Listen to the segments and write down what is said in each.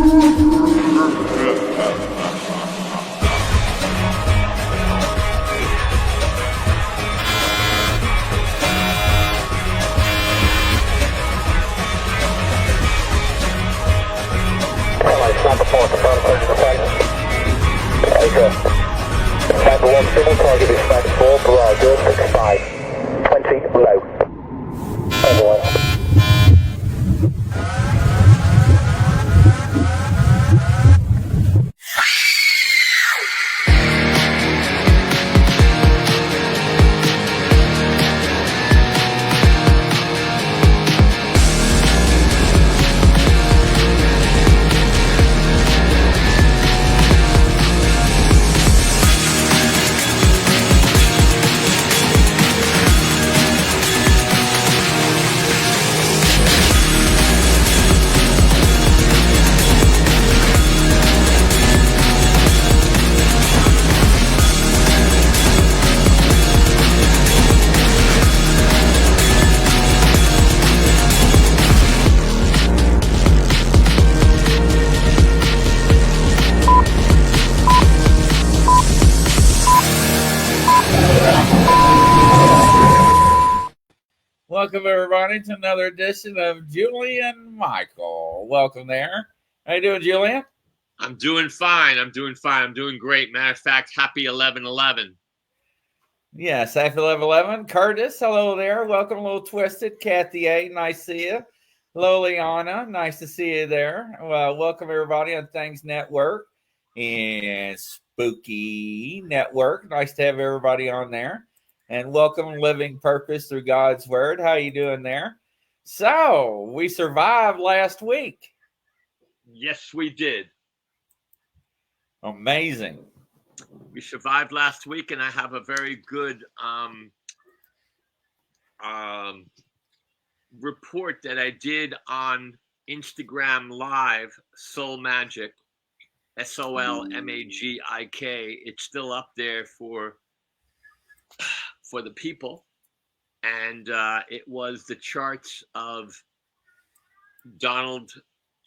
Target is flight 4, Bravo, 65, 20 low. Overall. Welcome, everybody, to another edition of Julian Michael. Welcome there. How you doing, Julian? I'm doing fine. I'm doing great. Matter of fact, happy 11/11. Yes, happy 11/11. Curtis, hello there. Welcome, a little twisted. Kathy A, nice to see you. Hello, Liana. Nice to see you there. Well, welcome, everybody, on Things Network and Spooky Network. Nice to have everybody on there. And welcome, Living Purpose Through God's Word. How you doing there? So, we survived last week. Yes, we did. Amazing. We survived last week, and I have a very good report that I did on Instagram Live, Soul Magic, SOLMAGIK. It's still up there for the people, and it was the charts of Donald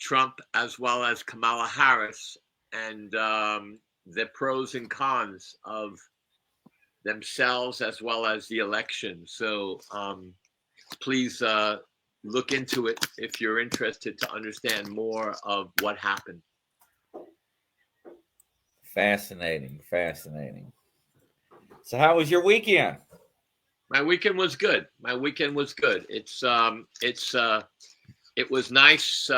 Trump as well as Kamala Harris, and the pros and cons of themselves as well as the election. So please look into it if you're interested to understand more of what happened. Fascinating. So how was your weekend? My weekend was good. It was nice.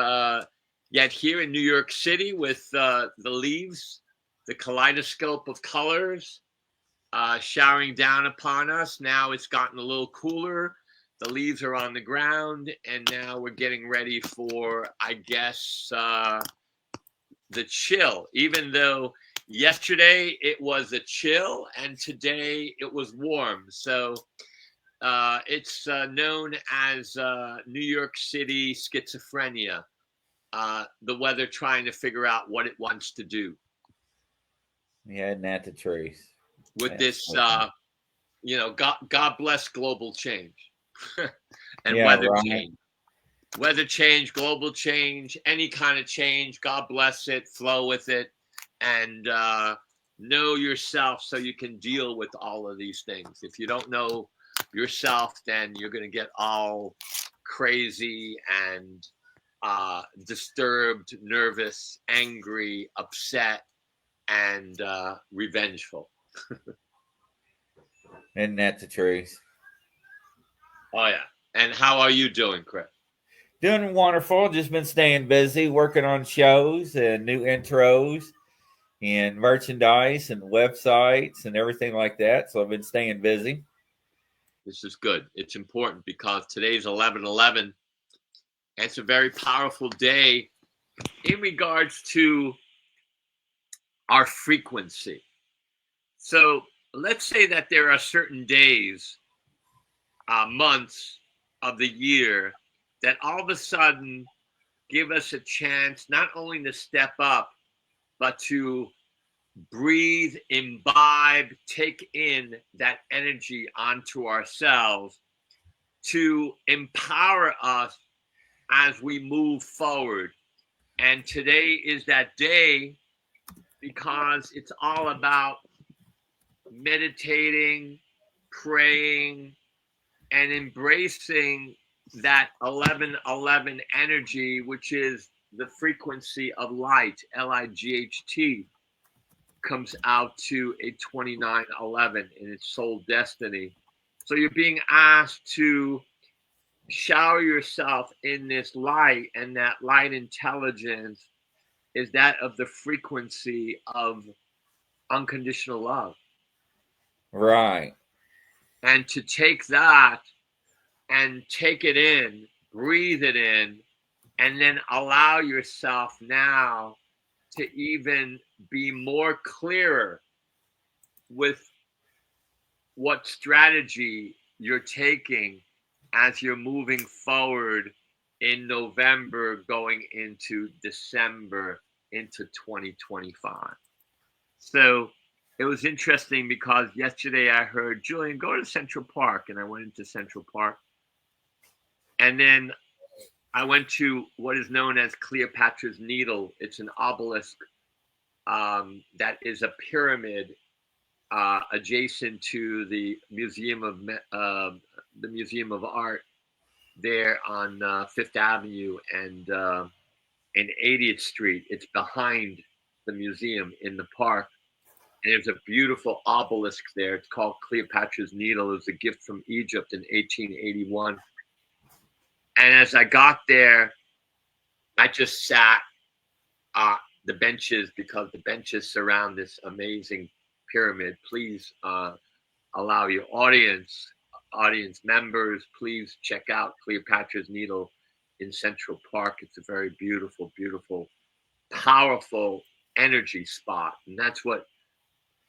Yet here in New York City with the leaves, the kaleidoscope of colors showering down upon us. Now it's gotten a little cooler. The leaves are on the ground, and now we're getting ready for, I guess, the chill. Even though yesterday it was a chill and today it was warm. So it's known as New York City schizophrenia. The weather trying to figure out what it wants to do. Yeah, not the trees. With this, God bless global change and weather change, global change, any kind of change. God bless it, flow with it, and know yourself so you can deal with all of these things. If you don't know yourself, then you're going to get all crazy and disturbed, nervous, angry, upset, and revengeful. Isn't that the truth? Oh yeah. And how are you doing, Chris? Doing wonderful. Just been staying busy, working on shows and new intros and merchandise and websites and everything like that. So I've been staying busy. This is good. It's important because today's 11/11. It's a very powerful day in regards to our frequency. So let's say that there are certain days, months of the year that all of a sudden give us a chance not only to step up, but to breathe, imbibe, take in that energy onto ourselves to empower us as we move forward And today is that day because it's all about meditating, praying, and embracing that 1111 energy, which is the frequency of light, Light, comes out to a 2911 in its soul destiny. So you're being asked to shower yourself in this light, and that light intelligence is that of the frequency of unconditional love. Right. And to take that and take it in, breathe it in, and then allow yourself now to even be more clearer with what strategy you're taking as you're moving forward in November, going into December, into 2025. So it was interesting because yesterday I heard, Julian, go to Central Park. And I went into Central Park. And then I went to what is known as Cleopatra's Needle. It's an obelisk that is a pyramid adjacent to the Museum of Art there on Fifth Avenue and 80th Street. It's behind the museum in the park. And there's a beautiful obelisk there. It's called Cleopatra's Needle. It was a gift from Egypt in 1881. And as I got there, I just sat the benches, because the benches surround this amazing pyramid. Please allow your audience members, please check out Cleopatra's Needle in Central Park. It's a very beautiful, beautiful, powerful energy spot. And that's what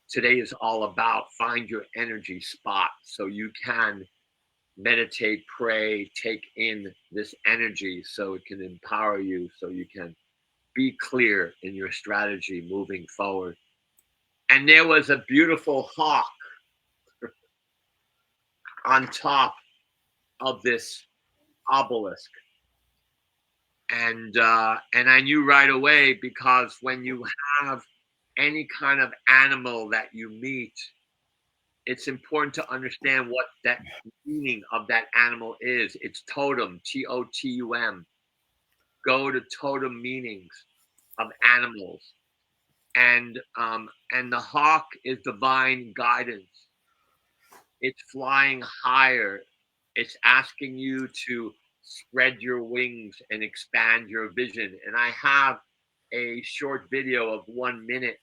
today is all about. Find your energy spot so you can meditate, pray, take in this energy so it can empower you, so you can be clear in your strategy moving forward. And there was a beautiful hawk on top of this obelisk. And I knew right away, because when you have any kind of animal that you meet, it's important to understand what that meaning of that animal is. It's totem, Totum. Go to totem meanings of animals. And the hawk is divine guidance. It's flying higher. It's asking you to spread your wings and expand your vision. And I have a short video of 1 minute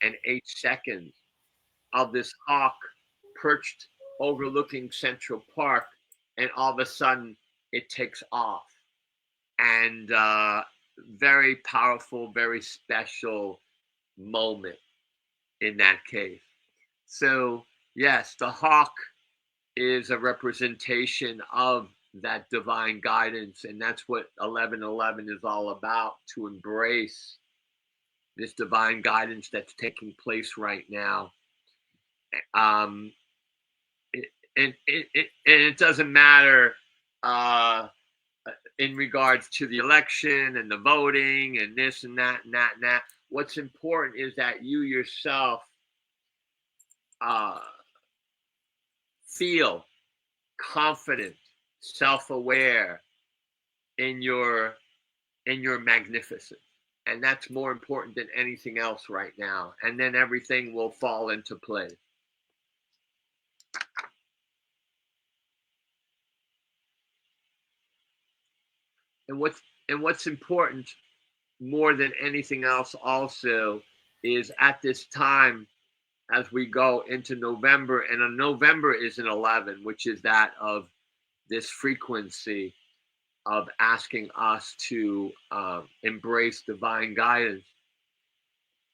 and 8 seconds of this hawk perched overlooking Central Park, and all of a sudden it takes off. And very powerful, very special moment in that case. So yes, the hawk is a representation of that divine guidance, and that's what 1111 is all about, to embrace this divine guidance that's taking place right now. It doesn't matter in regards to the election and the voting and this and that and that and that. What's important is that you yourself feel confident, self-aware in your magnificence. And that's more important than anything else right now. And then everything will fall into place. And what's important more than anything else also is at this time, as we go into November, and November is an 11, which is that of this frequency of asking us to embrace divine guidance,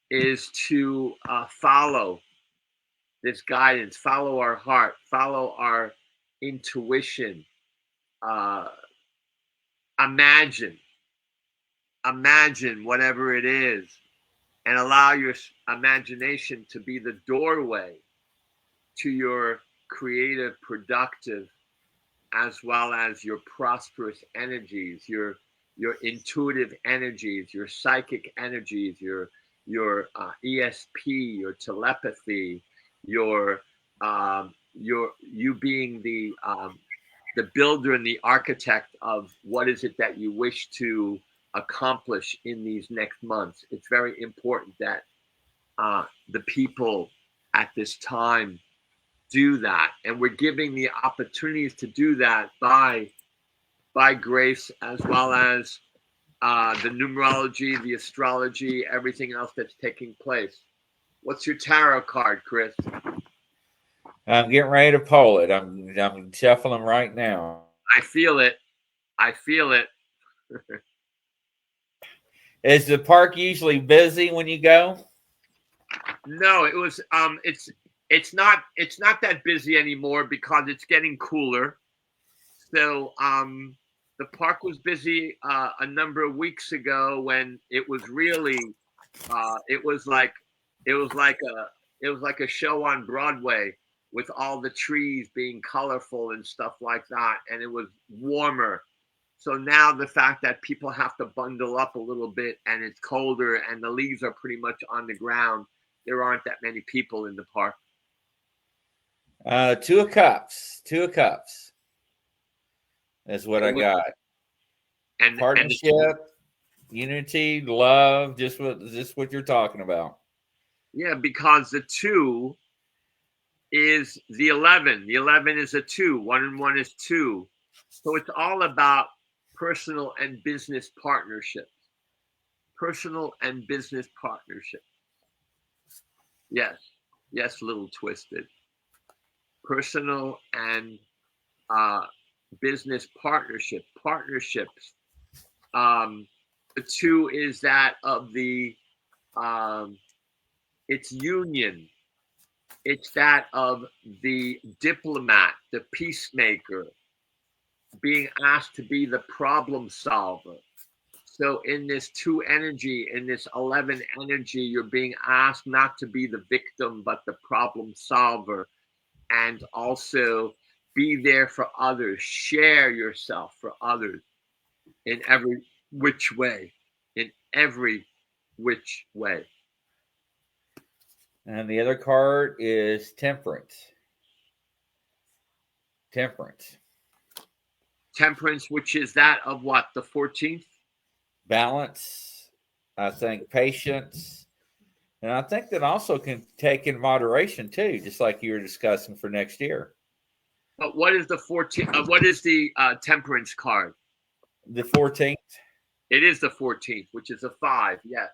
is to follow this guidance, follow our heart, follow our intuition, imagine whatever it is, and allow your imagination to be the doorway to your creative, productive, as well as your prosperous energies, your your intuitive energies, your psychic energies, your ESP, your telepathy, your you being the builder and the architect of what is it that you wish to accomplish in these next months. It's very important that the people at this time do that, and we're giving the opportunities to do that by grace, as well as the numerology, the astrology, everything else that's taking place. What's your tarot card, Chris? I'm getting ready to pull it. I'm shuffling right now. I feel it. I feel it. Is the park usually busy when you go? No, it was it's not that busy anymore because it's getting cooler. So the park was busy a number of weeks ago when it was really it was like a show on Broadway with all the trees being colorful and stuff like that, and it was warmer. So now the fact that people have to bundle up a little bit and it's colder and the leaves are pretty much on the ground, there aren't that many people in the park. Two of cups. Two of cups. That's what I got. And partnership, unity, love, just what you're talking about. Yeah, because the 2 is the 11. The 11 is a 2. 1 and 1 is 2. So it's all about personal and business partnerships. Personal and business partnerships. Yes. Yes, little twisted. Personal and business partnerships. The 2 is that of the it's union. It's that of the diplomat, the peacemaker, being asked to be the problem solver. So in this 2 energy, in this 11 energy, you're being asked not to be the victim, but the problem solver, and also be there for others. Share yourself for others in every which way. In every which way. And the other card is temperance. Temperance. Temperance, which is that of what? The 14th? Balance. I think patience. And I think that also can take in moderation too, just like you were discussing for next year. But what is the 14th? What is the temperance card? The 14th. It is the 14th, which is a 5. Yes.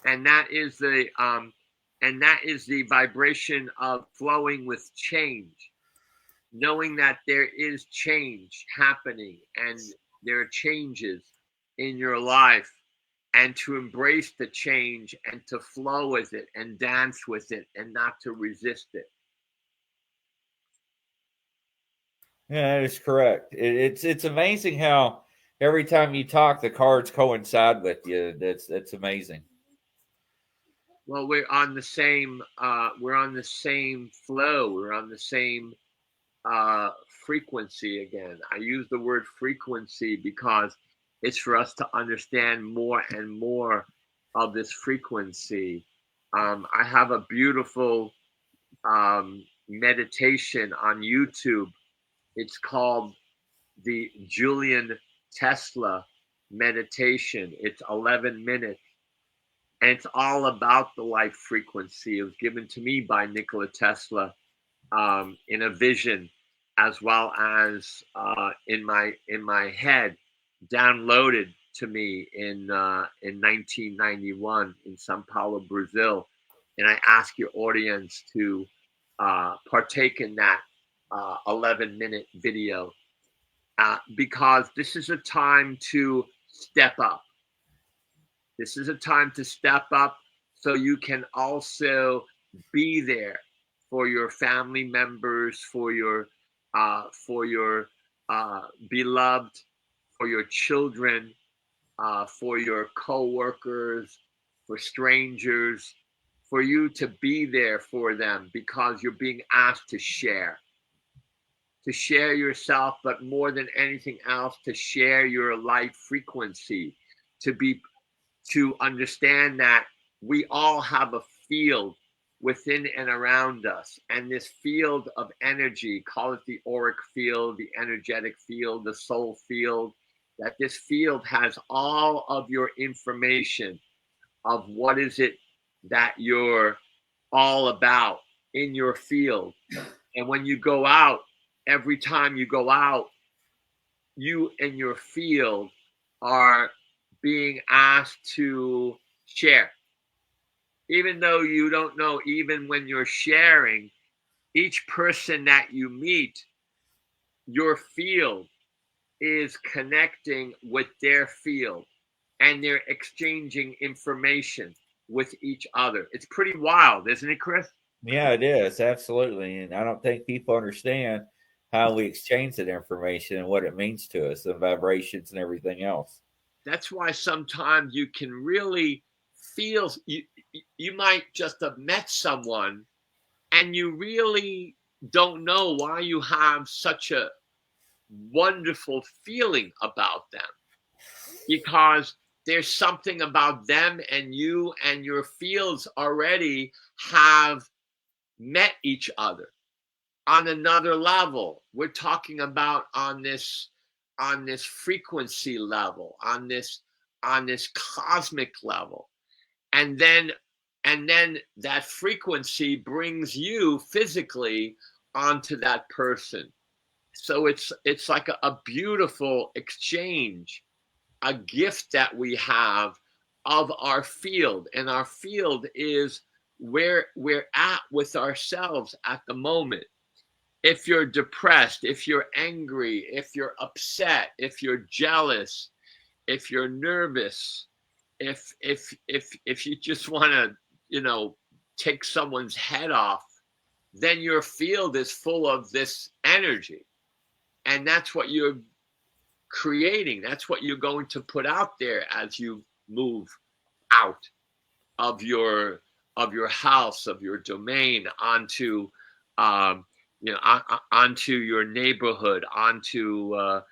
And that is the vibration of flowing with change, knowing that there is change happening and there are changes in your life, and to embrace the change and to flow with it and dance with it and not to resist it. Yeah, that is correct. It's amazing how every time you talk, the cards coincide with you. That's amazing. Well, we're on the same flow. We're on the same frequency again. I use the word frequency because it's for us to understand more and more of this frequency. I have a beautiful meditation on YouTube. It's called the Julian Tesla meditation. It's 11 minutes. And it's all about the light frequency. It was given to me by Nikola Tesla in a vision, as well as in my head, downloaded to me in 1991 in São Paulo, Brazil. And I ask your audience to partake in that 11-minute video because this is a time to step up. This is a time to step up so you can also be there for your family members, for your beloved, for your children, for your co-workers, for strangers, for you to be there for them because you're being asked to share. to share yourself, but more than anything else, to share your light frequency, to understand that we all have a field within and around us. And this field of energy, call it the auric field, the energetic field, the soul field, that this field has all of your information of what is it that you're all about in your field. And when you go out, every time you go out, you and your field are being asked to share. Even though you don't know, even when you're sharing, each person that you meet, your field is connecting with their field, and they're exchanging information with each other. It's pretty wild, isn't it, Chris? Yeah, it is. Absolutely. And I don't think people understand how we exchange that information and what it means to us, the vibrations and everything else. That's why sometimes you can really feel, you might just have met someone and you really don't know why you have such a wonderful feeling about them, because there's something about them and you and your fields already have met each other on another level. We're talking about on this frequency level, on this cosmic level. And then that frequency brings you physically onto that person. So it's like a beautiful exchange, a gift that we have of our field. And our field is where we're at with ourselves at the moment. If you're depressed, if you're angry, if you're upset, if you're jealous, if you're nervous, if you just want to, take someone's head off, then your field is full of this energy. And that's what you're creating. That's what you're going to put out there as you move out of your house, of your domain, onto onto your neighborhood, onto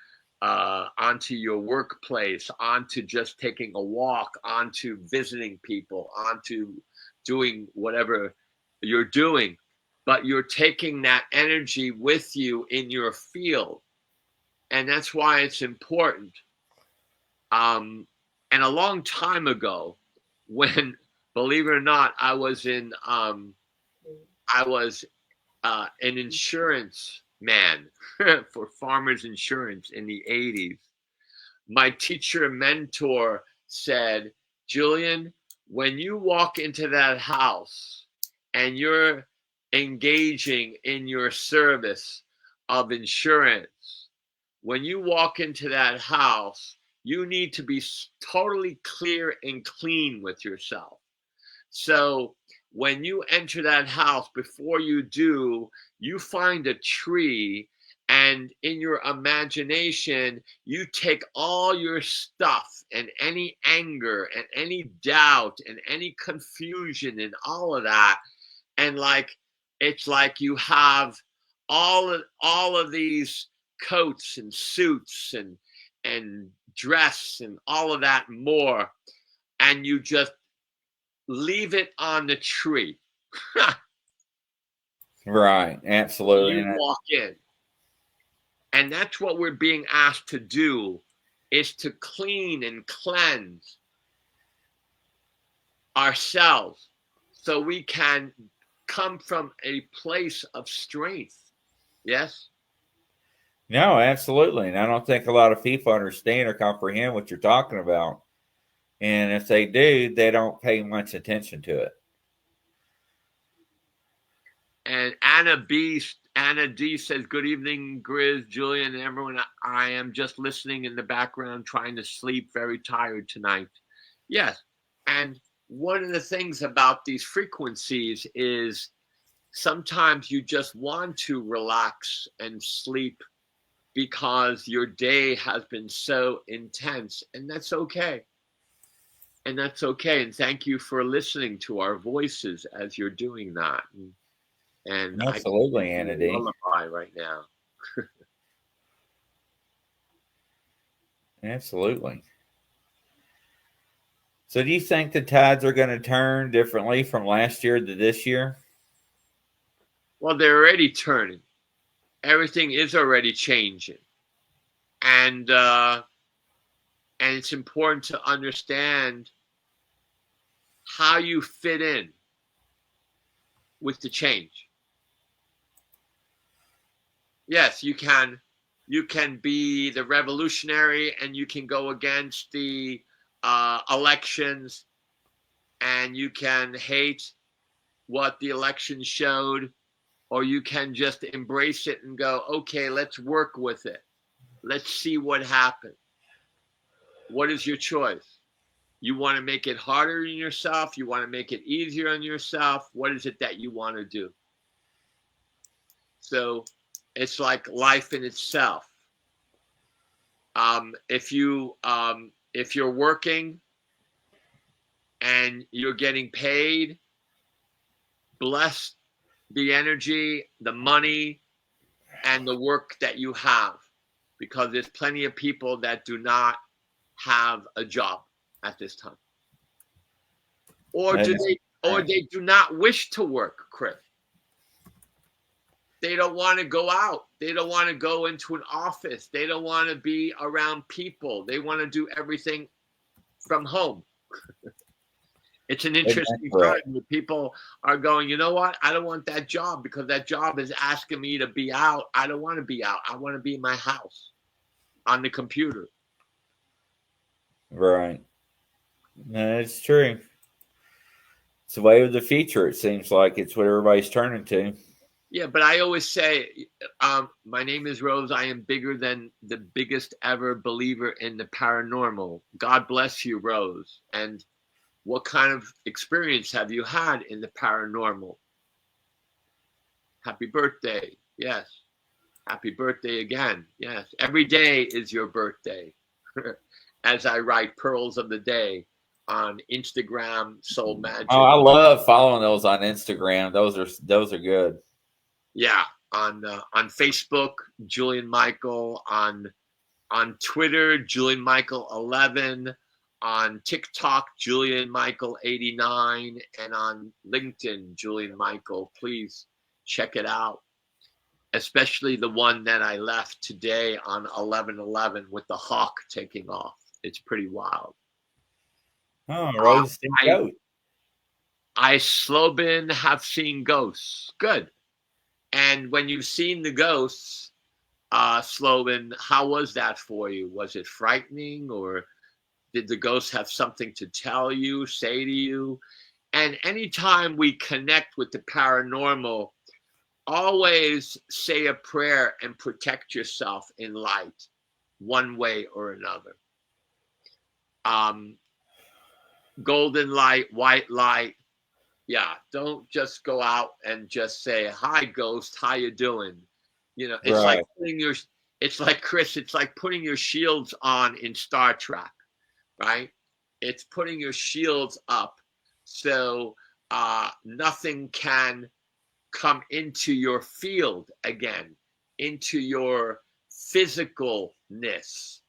your workplace, onto just taking a walk, onto visiting people, onto doing whatever you're doing. But you're taking that energy with you in your field. And that's why it's important. And a long time ago, when, believe it or not, I was an insurance man for Farmers Insurance in the 80s. My teacher and mentor said, Julian, when you walk into that house and you're engaging in your service of insurance, when you walk into that house, you need to be totally clear and clean with yourself. So when you enter that house, before you do, you find a tree, and in your imagination, you take all your stuff and any anger and any doubt and any confusion and all of that. And it's like you have all of these coats and suits and dress and all of that more, and you just leave it on the tree. Right, absolutely. You walk in. And that's what we're being asked to do, is to clean and cleanse ourselves so we can come from a place of strength. Yes? No, absolutely. And I don't think a lot of people understand or comprehend what you're talking about. And if they do, they don't pay much attention to it. And Anna D says, good evening, Grizz, Julian, and everyone. I am just listening in the background, trying to sleep, very tired tonight. Yes. And one of the things about these frequencies is sometimes you just want to relax and sleep because your day has been so intense, and that's okay. And that's okay. And thank you for listening to our voices as you're doing that. And absolutely, Anna D. Lullaby right now. Absolutely. So do you think the tides are going to turn differently from last year to this year? Well, they're already turning. Everything is already changing. And it's important to understand how you fit in with the change. Yes, you can be the revolutionary, and you can go against the elections, and you can hate what the election showed, or you can just embrace it and go, okay, let's work with it. Let's see what happens. What is your choice? You want to make it harder on yourself? You want to make it easier on yourself? What is it that you want to do? So it's like life in itself. If you're working and you're getting paid, bless the energy, the money, and the work that you have, because there's plenty of people that do not have a job at this time, or they do not wish to work, Chris. They don't want to go out. They don't want to go into an office. They don't want to be around people. They want to do everything from home. It's an interesting time where people are going, you know what? I don't want that job because that job is asking me to be out. I don't want to be out. I want to be in my house on the computer. Right. That's true. It's the way of the future. It seems like it's what everybody's turning to. Yeah, but I always say, my name is Rose. I am bigger than the biggest ever believer in the paranormal. God bless you, Rose. And what kind of experience have you had in the paranormal? Happy birthday. Yes. Happy birthday again. Yes. Every day is your birthday. As I write Pearls of the Day on Instagram, Soul Magic. Oh, I love following those on Instagram. Those are good. Yeah, on Facebook, Julian Michael, on Twitter, Julian Michael 11, on TikTok, Julian Michael 89, and on LinkedIn, Julian Michael. Please check it out, especially the one that I left today on 11/11 with the hawk taking off. It's pretty wild. Oh, Rose, I Slobin have seen ghosts. Good. And when you've seen the ghosts, Slobin, how was that for you? Was it frightening, or did the ghosts have something to tell you, say to you? And anytime we connect with the paranormal, always say a prayer and protect yourself in light, one way or another. Golden light, white light. Yeah, don't just go out and just say, hi, ghost, how you doing? You know, it's like it's like, Chris, it's like putting your shields on in Star Trek, right? It's putting your shields up so nothing can come into your field again, into your physicalness,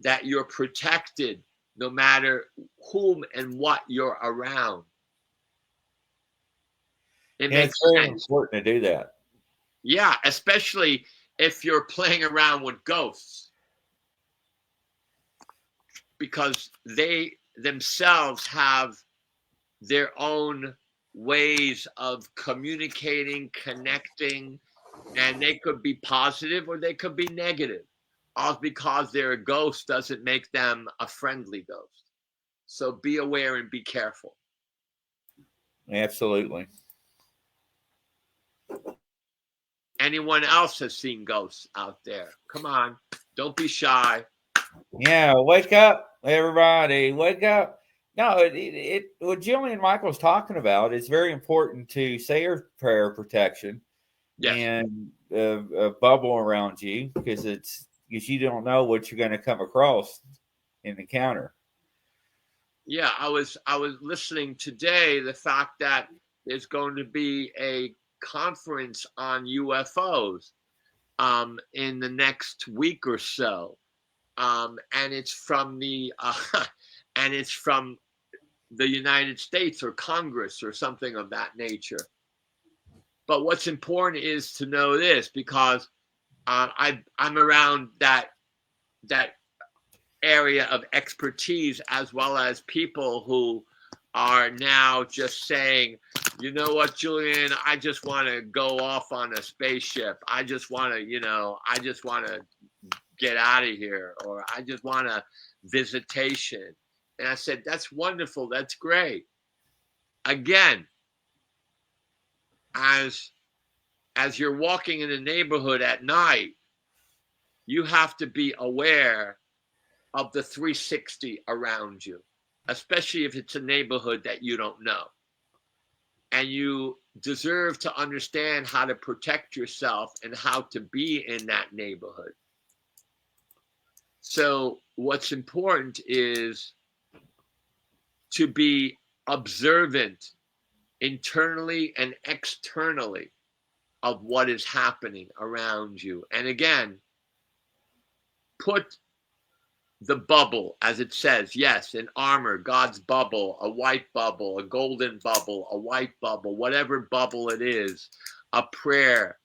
that you're protected no matter whom and what you're around. It's very important to do that. Yeah, especially if you're playing around with ghosts, because they themselves have their own ways of communicating, connecting, and they could be positive or they could be negative. All because they're a ghost doesn't make them a friendly ghost. So be aware and be careful. Absolutely. Anyone else has seen ghosts out there? Come on, don't be shy. Yeah, wake up, everybody, wake up. No, what Julian Michael's talking about is very important to say your prayer of protection. Yes. And a bubble around you, because you don't know what you're going to come across in the encounter. Yeah, I was listening today, the fact that there's going to be a conference on UFOs. in the next week or so, and it's from the and it's from the United States or Congress or something of that nature. But what's important is to know this, because I'm around that area of expertise, as well as people who are now just saying, you know what, Julian, I just want to go off on a spaceship. I just want to get out of here, or I just want a visitation. And I said, that's wonderful. That's great. Again, as you're walking in a neighborhood at night, you have to be aware of the 360 around you, especially if it's a neighborhood that you don't know. And you deserve to understand how to protect yourself and how to be in that neighborhood. So what's important is to be observant internally and externally of what is happening around you. And again, put the bubble, as it says, yes, in armor, God's bubble, a white bubble, a golden bubble, a white bubble, whatever bubble it is, a prayer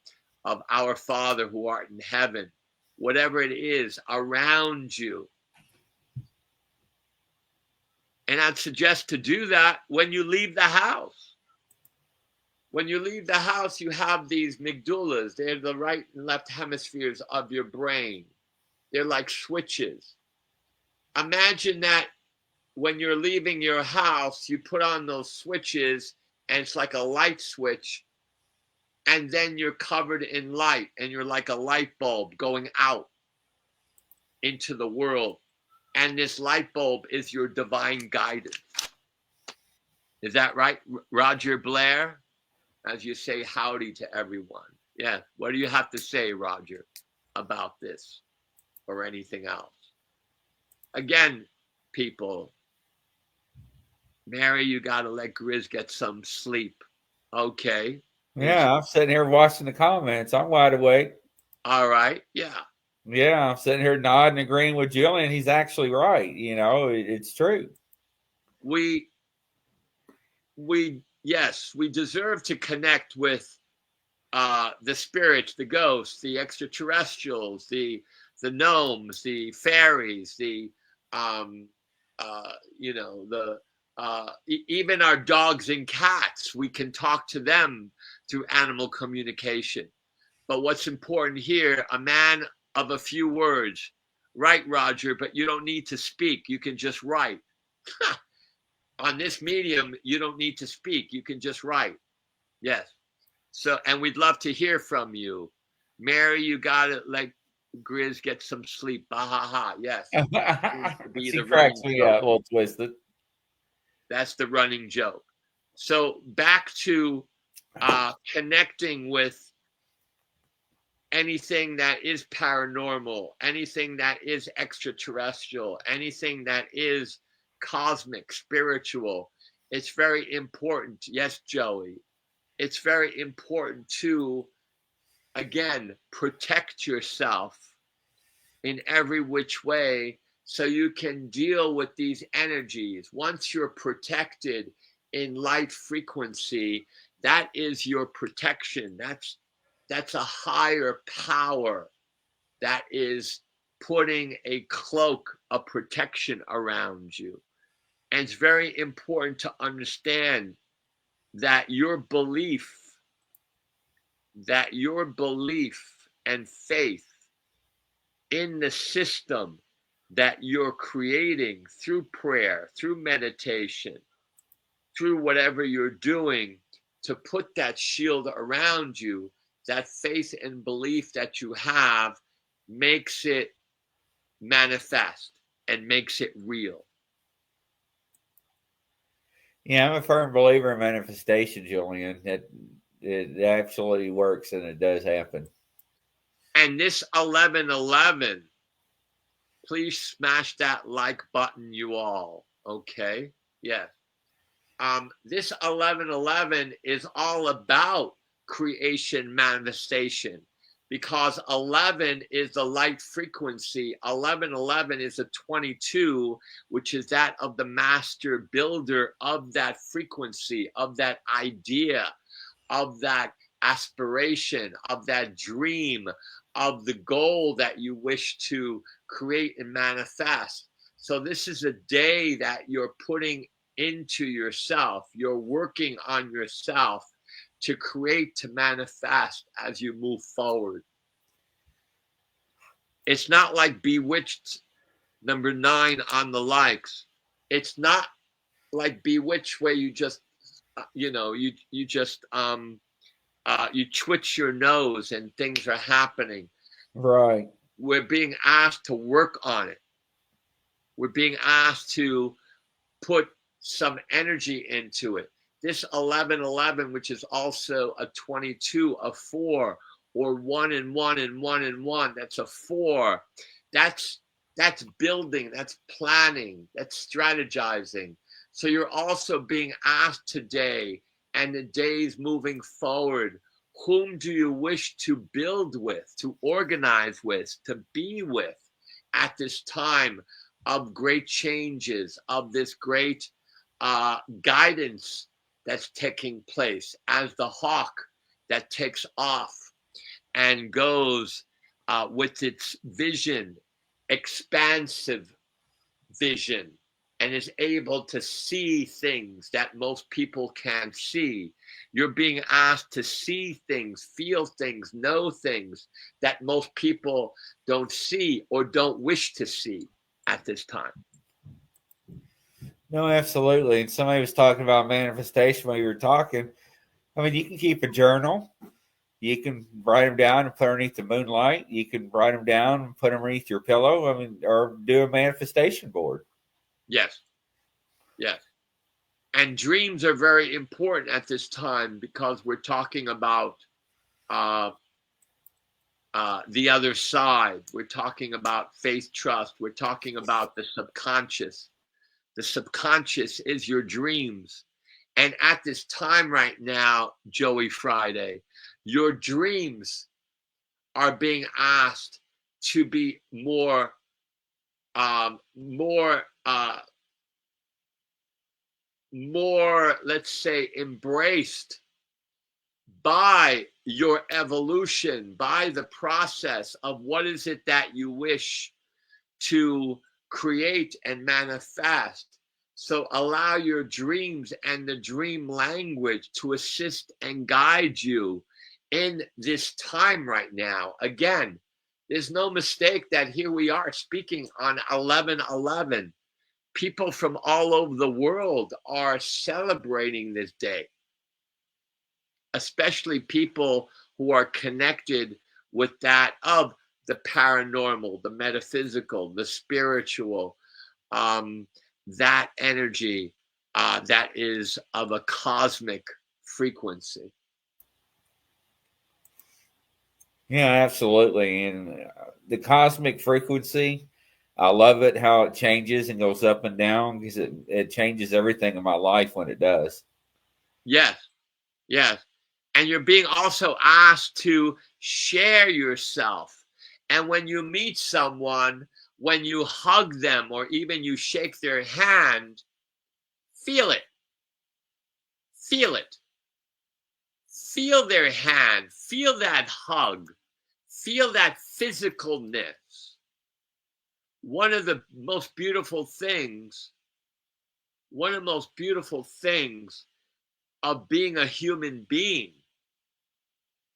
of our Father who art in heaven, whatever it is around you. And I'd suggest to do that when you leave the house. When you leave the house, you have these amygdalas. They're the right and left hemispheres of your brain. They're like switches. Imagine that when you're leaving your house, you put on those switches and it's like a light switch, and then you're covered in light and you're like a light bulb going out into the world. And this light bulb is your divine guidance. Is that right, Roger Blair? As you say howdy to everyone. Yeah, what do you have to say, Roger, about this or anything else? Again, people, Mary, you got to let Grizz get some sleep. Okay. Yeah, I'm sitting here watching the comments. I'm wide awake. All right. Yeah. Yeah, I'm sitting here nodding, agreeing with Julian. He's actually right. You know, it's true. Yes, we deserve to connect with the spirits, the ghosts, the extraterrestrials, the gnomes, the fairies, the even our dogs and cats. We can talk to them through animal communication. But what's important here, a man of a few words. Right, Roger, but you don't need to speak. You can just write. On this medium, you don't need to speak. You can just write. Yes. So, and we'd love to hear from you. Mary, you got to let Grizz get some sleep. Ha ha ha. Yes. She cracks me up, a little twisted. That's the running joke. So back to connecting with anything that is paranormal, anything that is extraterrestrial, anything that is cosmic, spiritual. It's very important. Yes, Joey. It's very important to, again, protect yourself in every which way so you can deal with these energies. Once you're protected in light frequency, that is your protection. That's a higher power that is putting a cloak of protection around you. And it's very important to understand that your belief and faith in the system that you're creating through prayer, through meditation, through whatever you're doing to put that shield around you, that faith and belief that you have makes it manifest and makes it real. Yeah, I'm a firm believer in manifestation, Julian. It absolutely works, and it does happen. And this 1111, please smash that like button, you all. Okay? Yes. This 1111 is all about creation manifestation. because 11 is the light frequency. 1111 is a 22, which is that of the master builder of that frequency, of that idea, of that aspiration, of that dream, of the goal that you wish to create and manifest. So this is a day that you're putting into yourself. You're working on yourself to create, to manifest as you move forward. It's not like Bewitched number 9 on the likes. It's not like Bewitched where you just, you just you twitch your nose and things are happening. Right. We're being asked to work on it. We're being asked to put some energy into it. This 1111, which is also a 22, a 4, or 1 and 1 and 1 and 1, that's a 4. That's building, that's planning, that's strategizing. So you're also being asked today and the days moving forward, whom do you wish to build with, to organize with, to be with at this time of great changes, of this great guidance that's taking place as the hawk that takes off and goes with its vision, expansive vision, and is able to see things that most people can't see. You're being asked to see things, feel things, know things that most people don't see or don't wish to see at this time. No, absolutely. And somebody was talking about manifestation while you were talking. I mean, you can keep a journal. You can write them down and put underneath the moonlight. You can write them down and put them underneath your pillow. I mean, or do a manifestation board. Yes. Yes. And dreams are very important at this time because we're talking about the other side. We're talking about faith, trust. We're talking about the subconscious. The subconscious is your dreams. And at this time right now, Joey Friday, your dreams are being asked to be more, let's say, embraced by your evolution, by the process of what is it that you wish to create and manifest. So allow your dreams and the dream language to assist and guide you in this time right now. Again, there's no mistake that here we are speaking on 11/11. People from all over the world are celebrating this day, especially people who are connected with that of the paranormal, the metaphysical, the spiritual, that energy that is of a cosmic frequency. Yeah, absolutely. And the cosmic frequency, I love it how it changes and goes up and down because it changes everything in my life when it does. Yes, yes. And you're being also asked to share yourself. And when you meet someone, when you hug them or even you shake their hand, feel it. Feel it. Feel their hand. Feel that hug. Feel that physicalness. One of the most beautiful things of being a human being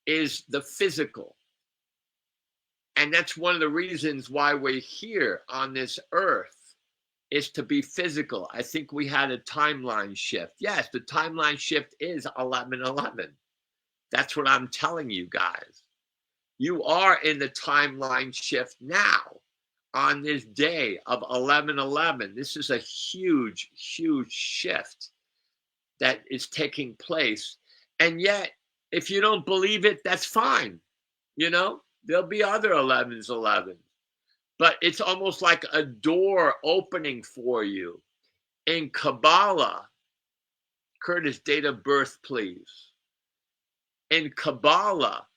is the physical. And that's one of the reasons why we're here on this earth, is to be physical. I think we had a timeline shift. Yes, the timeline shift is 11/11. That's what I'm telling you guys. You are in the timeline shift now on this day of 11/11. This is a huge, huge shift that is taking place. And yet, if you don't believe it, that's fine. There'll be other 11s. But it's almost like a door opening for you. In Kabbalah, Curtis, date of birth, please. In Kabbalah,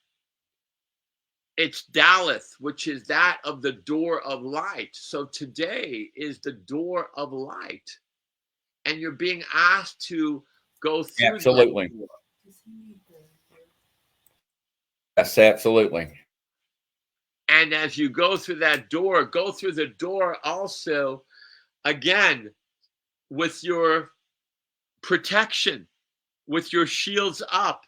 It's Daleth, which is that of the door of light. So today is the door of light. And you're being asked to go through Absolutely. that door. Yes, absolutely. And as you go through that door, go through the door also, again, with your protection, with your shields up.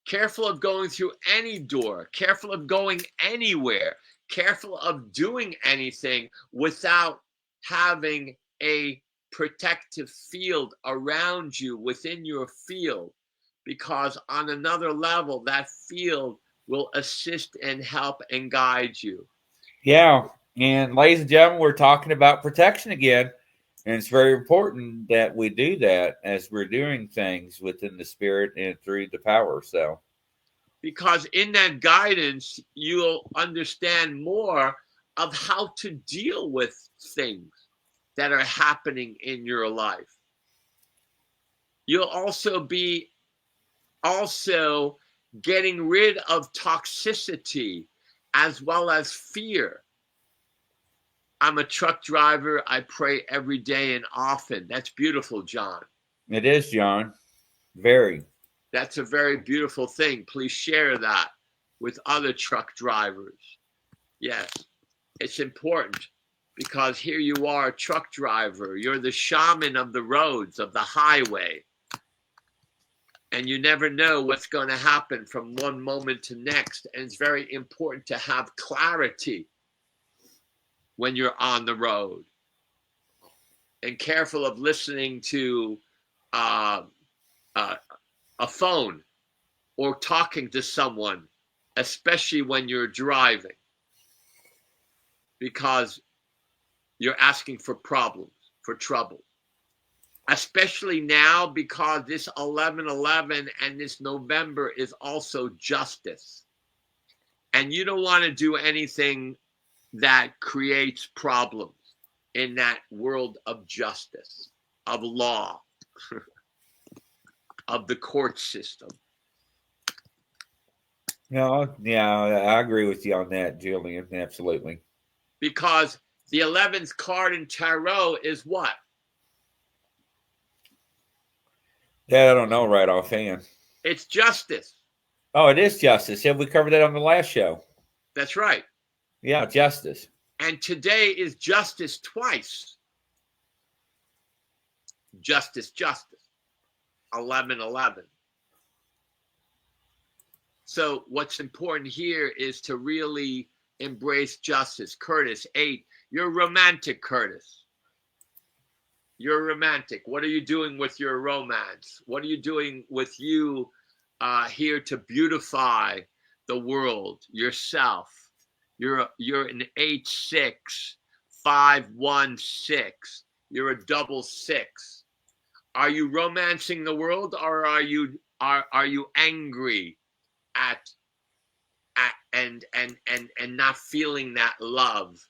Careful of going through any door. Careful of going anywhere. Careful of doing anything without having a protective field around you within your field. Because on another level, that field will assist and help and guide you. Yeah. And ladies and gentlemen, we're talking about protection again. And it's very important that we do that as we're doing things within the spirit and through the power. So, because in that guidance, you'll understand more of how to deal with things that are happening in your life. You'll also be getting rid of toxicity as well as fear. I'm a truck driver. I pray every day and often. That's beautiful, John. it is, John. Very. That's a very beautiful thing. Please share that with other truck drivers. Yes, it's important because here you are, a truck driver. You're the shaman of the roads, of the highway. And you never know what's going to happen from one moment to next. And it's very important to have clarity when you're on the road. And careful of listening to a phone or talking to someone, especially when you're driving, because you're asking for problems, for trouble. Especially now, because this 11/11 and this November is also justice. And you don't want to do anything that creates problems in that world of justice, of law, of the court system. No, yeah, I agree with you on that, Julian. Absolutely. Because the 11th card in tarot is what? That I don't know right offhand. It's justice. Oh, it is justice. Yeah, we covered that on the last show. That's right. Yeah, justice. And today is justice twice. Justice, justice. 11/11. So what's important here is to really embrace justice. Curtis, 8. You're romantic, Curtis. You're romantic. What are you doing with your romance? What are you doing with you here to beautify the world, yourself? You're an 8/6, 5/1/6. You're a double 6. Are you romancing the world, or are you angry at and not feeling that love,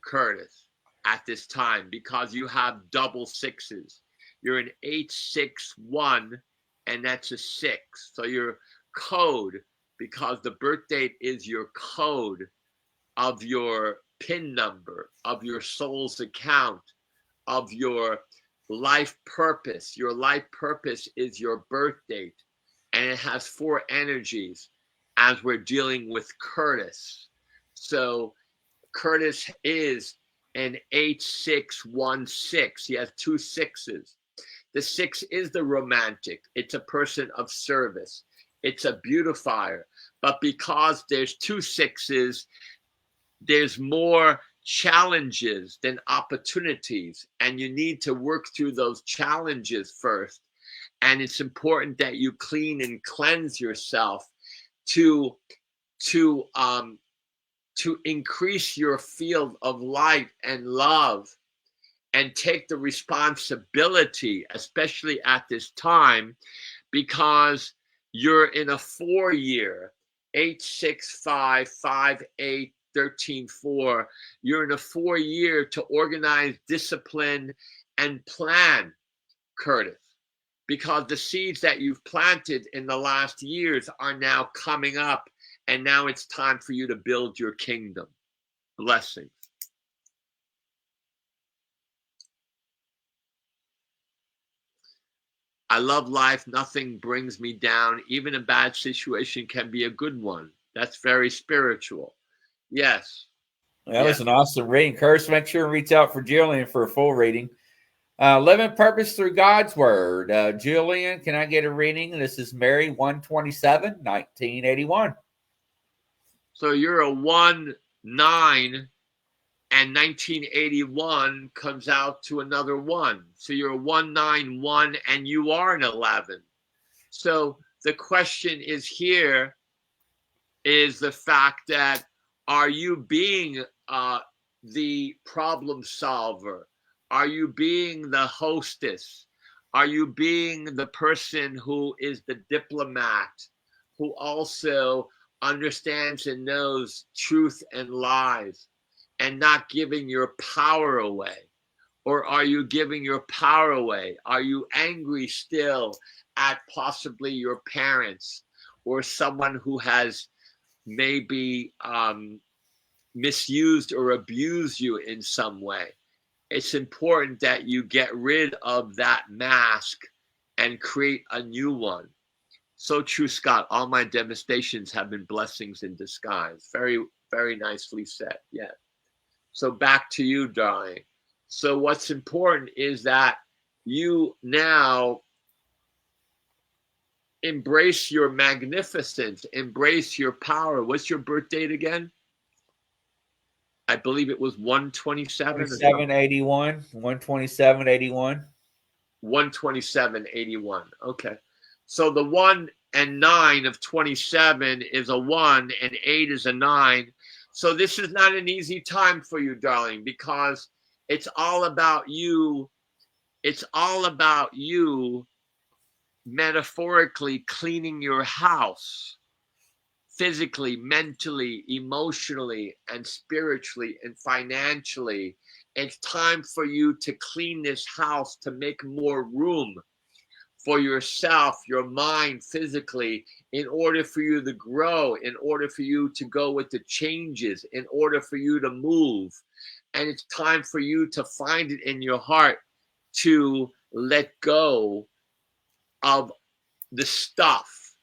Curtis, at this time, because you have double 6s? You're an 8/6/1, and that's a 6. So your code, because the birth date is your code of your PIN number, of your soul's account, of your life purpose. Your life purpose is your birth date, and it has 4 energies as we're dealing with Curtis. So Curtis is an 8/6/1/6. He has 2 6s. The 6 is the romantic. It's a person of service. It's a beautifier. But because there's 2 6s, there's more challenges than opportunities. And you need to work through those challenges first. And it's important that you clean and cleanse yourself to increase your field of light and love, and take the responsibility, especially at this time, because you're in a 4-year, 8/6/5, 5/8, 13/4. You're in a 4-year to organize, discipline, and plan, Curtis, because the seeds that you've planted in the last years are now coming up And now it's time for you to build your kingdom. Blessings. I love life. Nothing brings me down. Even a bad situation can be a good one. That's very spiritual. Yes. That was an awesome reading. Curse, make sure and reach out for Jillian for a full reading. Living Purpose Through God's Word. Jillian, can I get a reading? This is Mary 127, 1981. So you're a 1-9, and 1981 comes out to another 1. So you're a 191, and you are an 11. So the question is here is the fact that, are you being the problem solver? Are you being the hostess? Are you being the person who is the diplomat, who also understands and knows truth and lies, and not giving your power away? Or are you giving your power away? Are you angry still at possibly your parents or someone who has maybe misused or abused you in some way? It's important that you get rid of that mask and create a new one. So true, Scott. All my devastations have been blessings in disguise. Very, very nicely said. Yeah. So back to you, darling. So what's important is that you now embrace your magnificence, embrace your power. What's your birth date again? I believe it was 127. 12781. 12781. 12781. Okay. So the 1 and 9 of 27 is a 1 and 8 is a 9. So this is not an easy time for you, darling, because it's all about you. It's all about you metaphorically cleaning your house, physically, mentally, emotionally, and spiritually, and financially. It's time for you to clean this house to make more room for yourself, your mind, physically, in order for you to grow, in order for you to go with the changes, in order for you to move. And it's time for you to find it in your heart to let go of the stuff.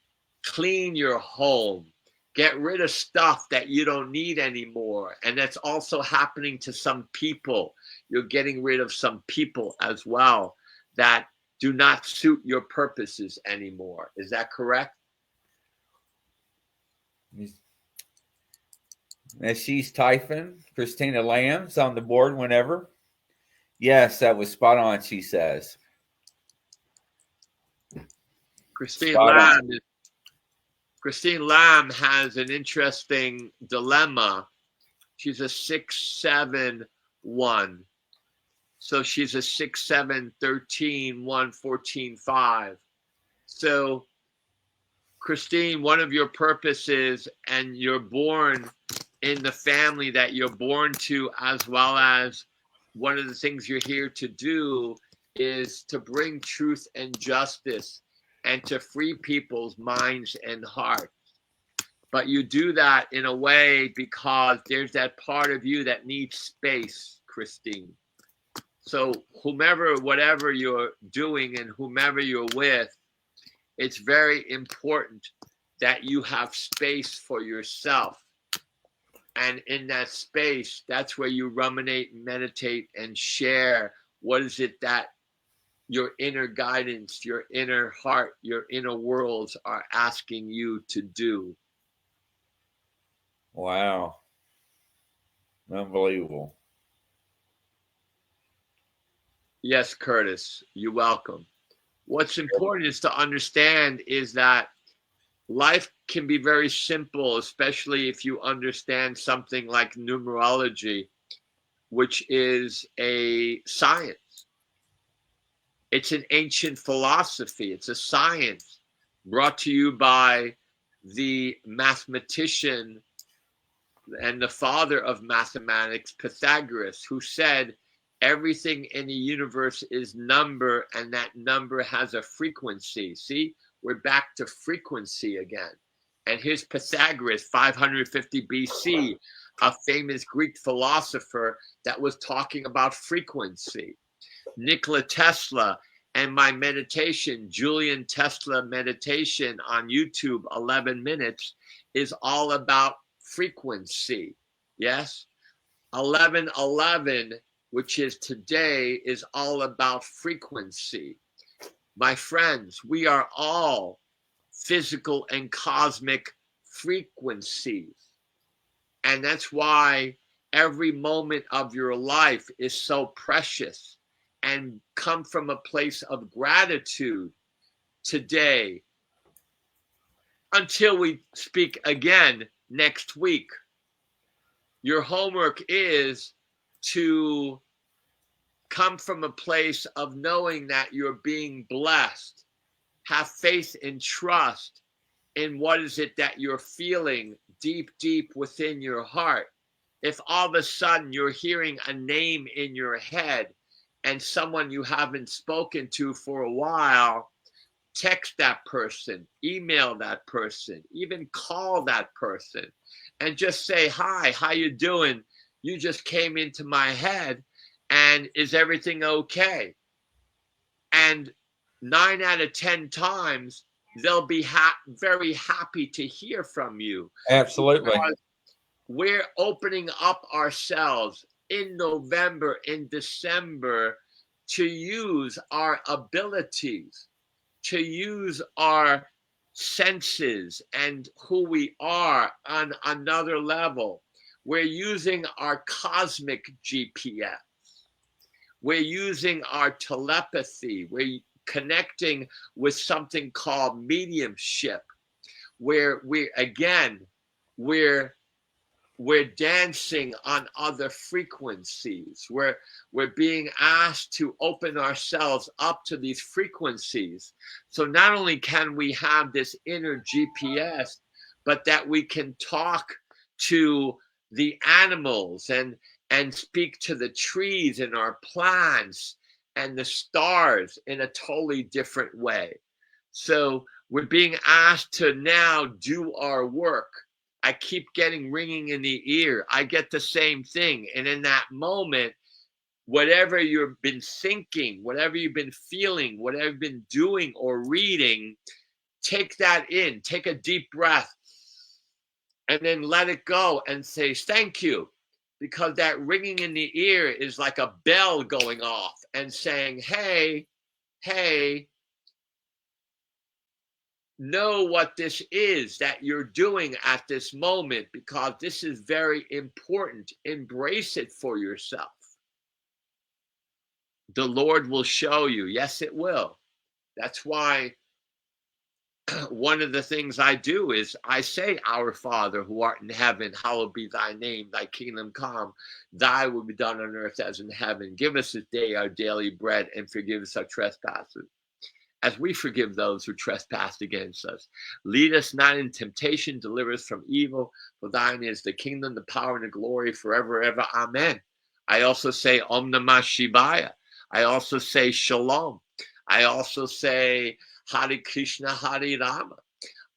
Clean your home. Get rid of stuff that you don't need anymore. And that's also happening to some people. You're getting rid of some people as well that do not suit your purposes anymore. Is that correct? As she's typing, Christina Lamb's on the board whenever. Yes, that was spot on, she says. Christine Lamb has an interesting dilemma. She's a 6-7-1. So she's a 6-7-13-1-14-5. So Christine, one of your purposes, and you're born in the family that you're born to, as well as one of the things you're here to do is to bring truth and justice and to free people's minds and hearts. But you do that in a way because there's that part of you that needs space, Christine. So whomever, whatever you're doing and whomever you're with, it's very important that you have space for yourself. And in that space, that's where you ruminate, meditate, and share what is it that your inner guidance, your inner heart, your inner worlds are asking you to do. Wow. Unbelievable. Yes, Curtis, you're welcome. What's important is to understand is that life can be very simple, especially if you understand something like numerology, which is a science. It's an ancient philosophy. It's a science brought to you by the mathematician and the father of mathematics, Pythagoras, who said everything in the universe is number, and that number has a frequency. See, we're back to frequency again. And here's Pythagoras, 550 BC, a famous Greek philosopher that was talking about frequency. Nikola Tesla and my meditation, Julian Tesla meditation on YouTube, 11 minutes, is all about frequency. Yes? 1111, which is today, is all about frequency. My friends, we are all physical and cosmic frequencies. And that's why every moment of your life is so precious, and come from a place of gratitude today until we speak again next week. Your homework is to come from a place of knowing that you're being blessed. Have faith and trust in what is it that you're feeling deep, deep within your heart. If all of a sudden you're hearing a name in your head and someone you haven't spoken to for a while, text that person, email that person, even call that person and just say, hi, how you doing? You just came into my head, and is everything okay? And 9 out of 10 times, they'll be very happy to hear from you. Absolutely. Because we're opening up ourselves in November, in December, to use our abilities, to use our senses and who we are on another level. We're using our cosmic GPS. We're using our telepathy. We're connecting with something called mediumship, where we're dancing on other frequencies. We're being asked to open ourselves up to these frequencies. So not only can we have this inner GPS, but that we can talk to the animals and speak to the trees and our plants and the stars in a totally different way. So we're being asked to now do our work. I keep getting ringing in the ear. I get the same thing. And in that moment, whatever you've been thinking, whatever you've been feeling, whatever you've been doing or reading, take that in, take a deep breath, and then let it go and say, thank you. Because that ringing in the ear is like a bell going off and saying, hey, know what this is that you're doing at this moment, because this is very important. Embrace it for yourself. The Lord will show you. Yes, it will. That's why one of the things I do is I say, Our Father who art in heaven, hallowed be thy name, thy kingdom come, thy will be done on earth as in heaven. Give us this day our daily bread, and forgive us our trespasses, as we forgive those who trespass against us. Lead us not in temptation, deliver us from evil. For thine is the kingdom, the power, and the glory forever, ever. Amen. I also say Om Namah Shivaya. I also say Shalom. I also say Hare Krishna, Hare Rama.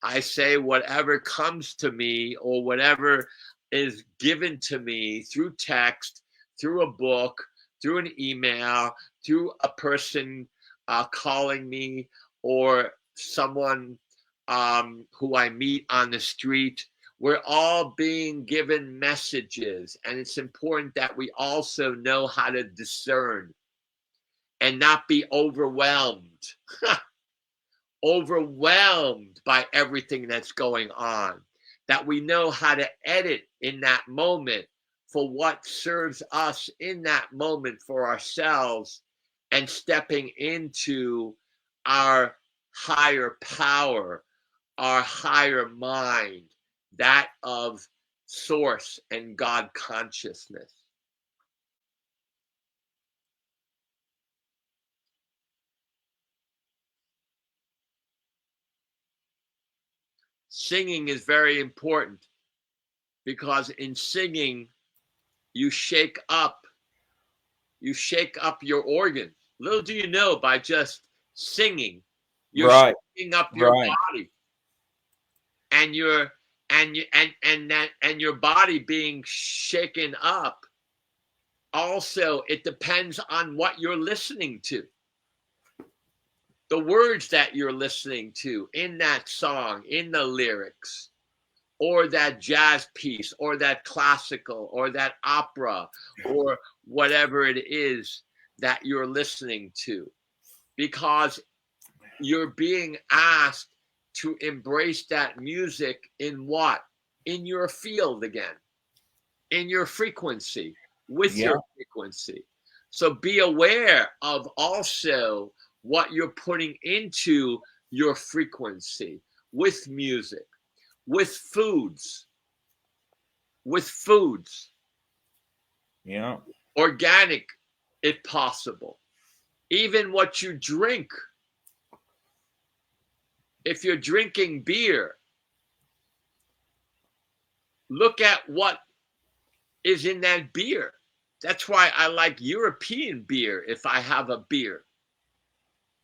I say whatever comes to me or whatever is given to me through text, through a book, through an email, through a person calling me, or someone who I meet on the street. We're all being given messages, and it's important that we also know how to discern and not be overwhelmed. Overwhelmed by everything that's going on. That we know how to edit in that moment for what serves us in that moment for ourselves, and stepping into our higher power, our higher mind, that of source and God consciousness. Singing is very important, because in singing, you shake up your organs. Little do you know, by just singing, you're shaking up your body. and your body being shaken up. Also, it depends on what you're listening to. The words that you're listening to in that song, in the lyrics, or that jazz piece, or that classical, or that opera, or whatever it is that you're listening to. Because you're being asked to embrace that music in what? In your field again, in your frequency, with your frequency. So be aware of also what you're putting into your frequency with music, with foods. Yeah. Organic, if possible. Even what you drink. If you're drinking beer, look at what is in that beer. That's why I like European beer if I have a beer.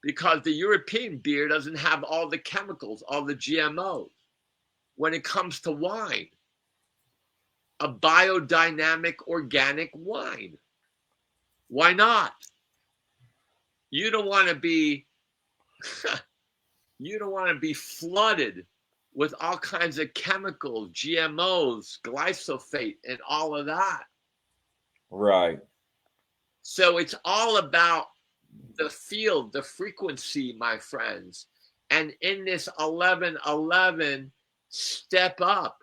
Because the European beer doesn't have all the chemicals, all the GMOs. When it comes to wine, a biodynamic organic wine. Why not? You don't want to be flooded with all kinds of chemicals, GMOs, glyphosate, and all of that. Right. So it's all about the field, the frequency, my friends. And in this 1111, step up.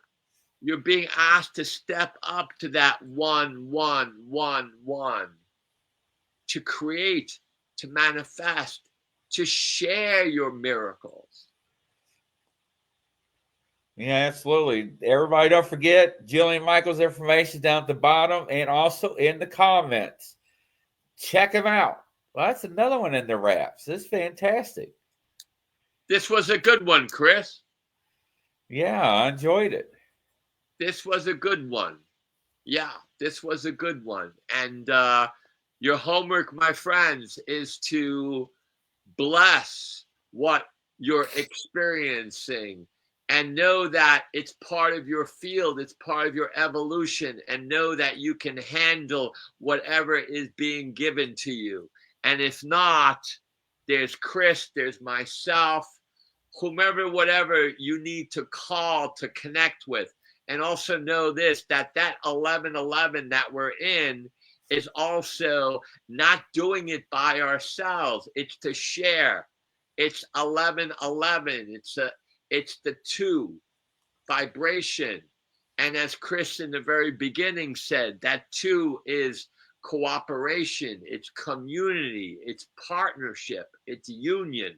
You're being asked to step up to that 1111, to create, to manifest, to share your miracles. Yeah, absolutely. Everybody, don't forget Jillian Michaels' information down at the bottom and also in the comments. Check him out. Well, that's another one in the wraps. This is fantastic. This was a good one, Chris. Yeah, I enjoyed it. This was a good one. Yeah, this was a good one. And your homework, my friends, is to bless what you're experiencing and know that it's part of your field, it's part of your evolution, and know that you can handle whatever is being given to you. And if not, there's Chris, there's myself, whomever, whatever you need to call to connect with. And also know this, that 1111 that we're in is also not doing it by ourselves. It's to share. It's 1111. It's the 2 vibration. And as Chris in the very beginning said, that 2 is cooperation, it's community, it's partnership, it's union.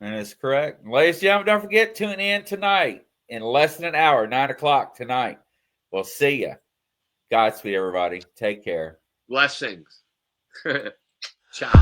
And it's correct. Ladies and gentlemen, don't forget, tune in tonight in less than an hour, 9 o'clock tonight. We'll see you. Godspeed, everybody. Take care. Blessings. Ciao.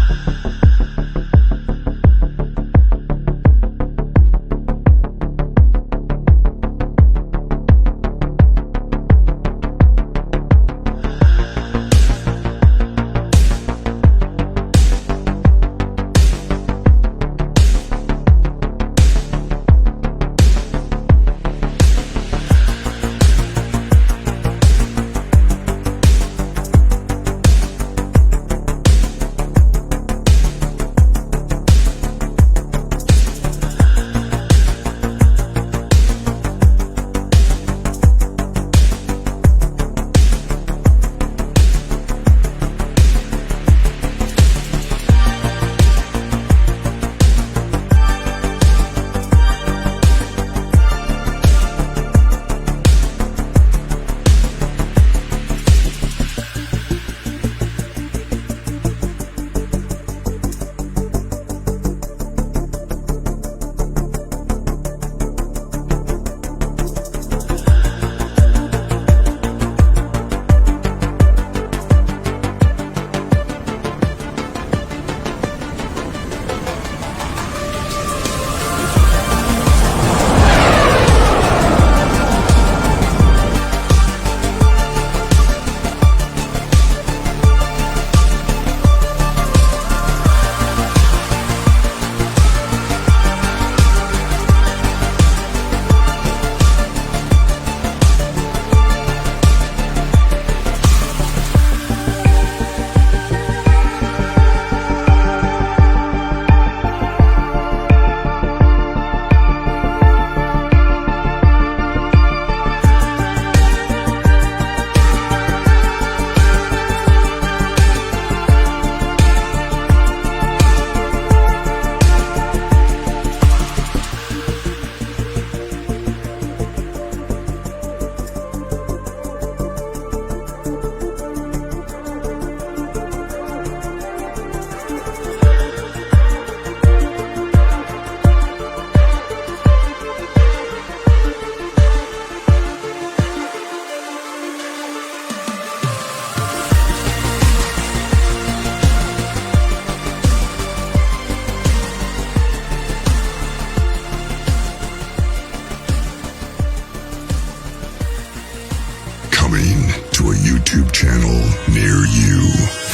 coming to a YouTube channel near you.